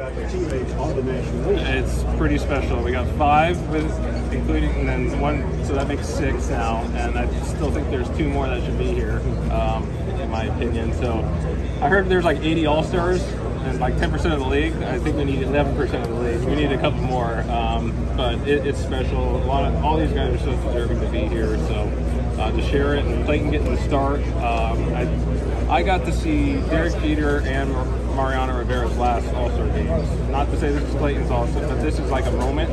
got the teammates on the National League. It's pretty special. We got 5 with, including, and then 1, so that makes 6 now. And I still think there's 2 more that should be here, in my opinion. So I heard there's like 80 All-Stars and like 10% of the league. I think we need 11% of the league. We need a couple more, but it's special. All these guys are so deserving to be here. So to share it, and Clayton getting the start. I got to see Derek Jeter and Mariano Rivera's last All-Star games. Not to say this is Clayton's All-Star, but this is like a moment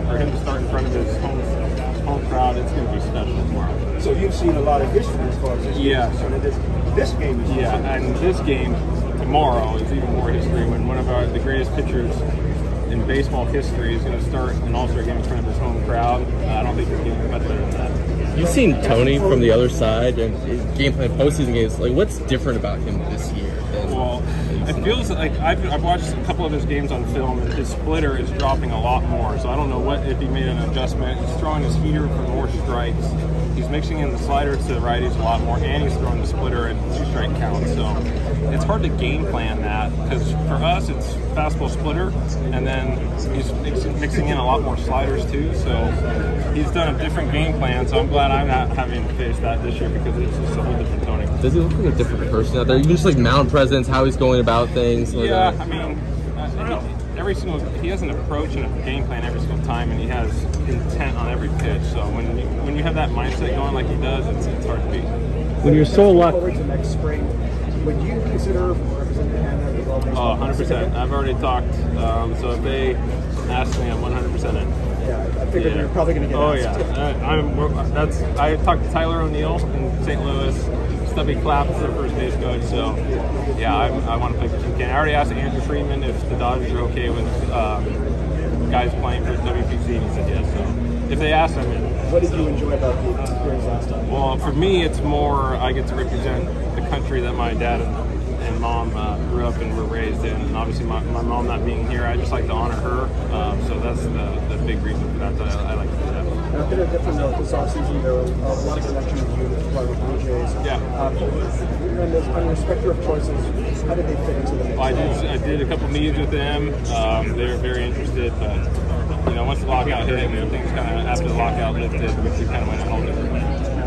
for him to start in front of his home crowd. It's going to be special tomorrow. So you've seen a lot of history as far as this game is concerned. This game is and this game tomorrow is even more history when one of the greatest pitchers in baseball history is going to start an All-Star game in front of his home crowd. I don't think there's game much better than that. You've seen Tony from the other side and his game plan postseason games. Like, what's different about him this year? Well, it feels like I've watched a couple of his games on film, and his splitter is dropping a lot more. So I don't know if he made an adjustment. He's throwing his heater for more strikes. He's mixing in the slider to the righties a lot more, and he's throwing the splitter in 2-strike counts. So it's hard to game plan that, because for us it's fastball splitter, and then he's mixing in a lot more sliders too. So he's done a different game plan. So I'm glad I'm not having to face that this year, because it's just a whole different Tony. Does he look like a different person out there? Even just like mound presence, how he's going about things. Yeah, I mean, he has an approach and a game plan every single time, and he has intent on every pitch. So when you have that mindset going like he does, it's hard to beat. When you're so lucky. Forward to next spring, would you consider representing Canada as well? 100%. I've already talked. So if they ask me, I'm 100% in. Yeah, I figured you're probably going to get asked. I talked to Tyler O'Neill in St. Louis. Stubby Clapp is their first base coach, so yeah, I want to play for Team Canada. I already asked Andrew Freeman if the Dodgers are okay with guys playing for WPC, and he said yes. So if they ask, I'm in. What did you enjoy about the experience last time? Well, for me, it's more I get to represent the country that my dad and mom grew up and were raised in, and obviously my mom not being here, I just like to honor her. So that's the big reason for that. I like to do that. Now, a bit of a different note this offseason, there were a lot of connections with you as part of the Blue Jays. Yeah. On your spectrum of choices, how did they fit into the mix? Well, I did a couple meetings with them. They were very interested, but once the lockout hit, things kind of after the lockout lifted, we kind of went a whole different way.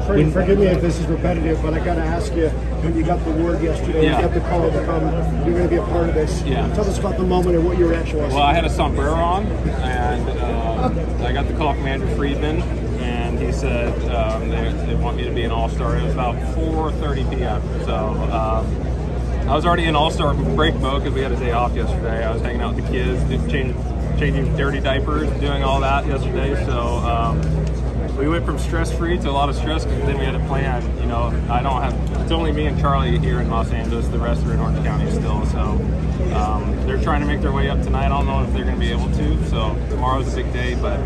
Freddie, forgive me if this is repetitive, but I got to ask you, when you got the word yesterday, you got the call to come, you're going to be a part of this. Yeah. Tell us about the moment and what your reaction was. Well, I had a sombrero on, and I got the call from Andrew Freeman, and he said they want me to be an All-Star. It was about 4:30 p.m. So I was already in All-Star break mode because we had a day off yesterday. I was hanging out with the kids, changing dirty diapers, doing all that yesterday. So we went from stress-free to a lot of stress, because then we had a plan. It's only me and Charley here in Los Angeles. The rest are in Orange County still. So they're trying to make their way up tonight. I don't know if they're going to be able to. So tomorrow's a big day, but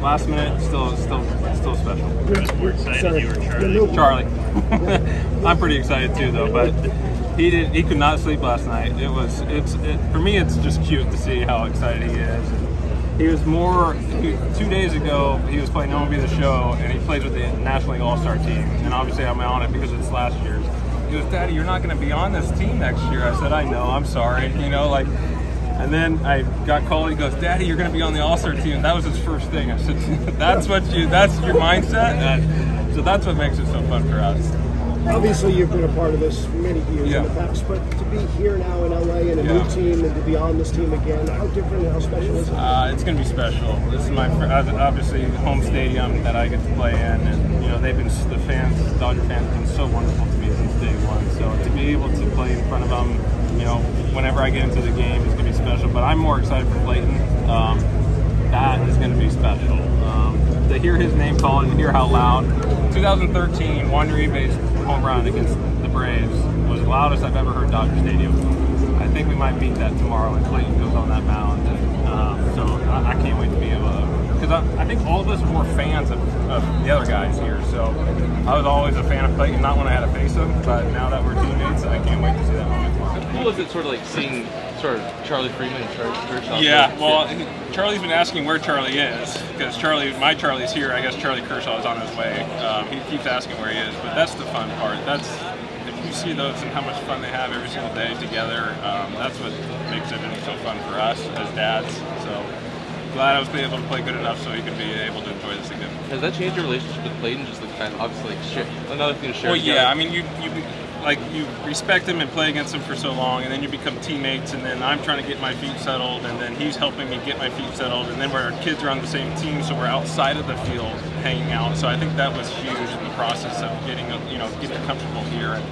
last minute, still special. More excited you or Charley. I'm pretty excited too, though. But he could not sleep last night. For me, it's just cute to see how excited he is. He was 2 days ago, he was playing MLB The Show, and he plays with the National League All-Star team. And obviously I'm on it because it's last year's. He goes, "Daddy, you're not going to be on this team next year." I said, "I know, I'm sorry." And then I got called, he goes, "Daddy, you're going to be on the All-Star team." And that was his first thing. I said, that's your mindset? So that's what makes it so fun for us. Obviously, you've been a part of this many years in the past, but to be here now in LA and a new team, and to be on this team again, how different and how special is it? It's going to be special. This is my obviously home stadium that I get to play in, and they've been the Dodger fans have been so wonderful to me since day one. So to be able to play in front of them, whenever I get into the game, it's going to be special. But I'm more excited for Clayton. That is going to be special. To hear his name called and hear how loud. 2013 Juan Uribe's home run against the Braves was the loudest I've ever heard Dodger Stadium. I think we might beat that tomorrow when Clayton goes on that mound. So I can't wait to be able to, because I think all of us were fans of the other guys here. So I was always a fan of Clayton, not when I had to face him, but now that we're teammates, I can't wait to see that moment tomorrow. How cool is it sort of like seeing Charley Freeman and Kershaw? Yeah, well, Charley's been asking where Charley is, because my Charley's here. I guess Charlie Kershaw is on his way. He keeps asking where he is, but that's the fun part. If you see those and how much fun they have every single day together. That's what makes everything so fun for us as dads. So glad I was able to play good enough so he could be able to enjoy this again. Has that changed your relationship with Clayton? Just like kind of obviously like another thing to share. Well, together? yeah. I mean, you respect him and play against him for so long, and then you become teammates, and then I'm trying to get my feet settled, and then he's helping me get my feet settled, and then our kids are on the same team, so we're outside of the field hanging out. So I think that was huge in the process of getting comfortable here. And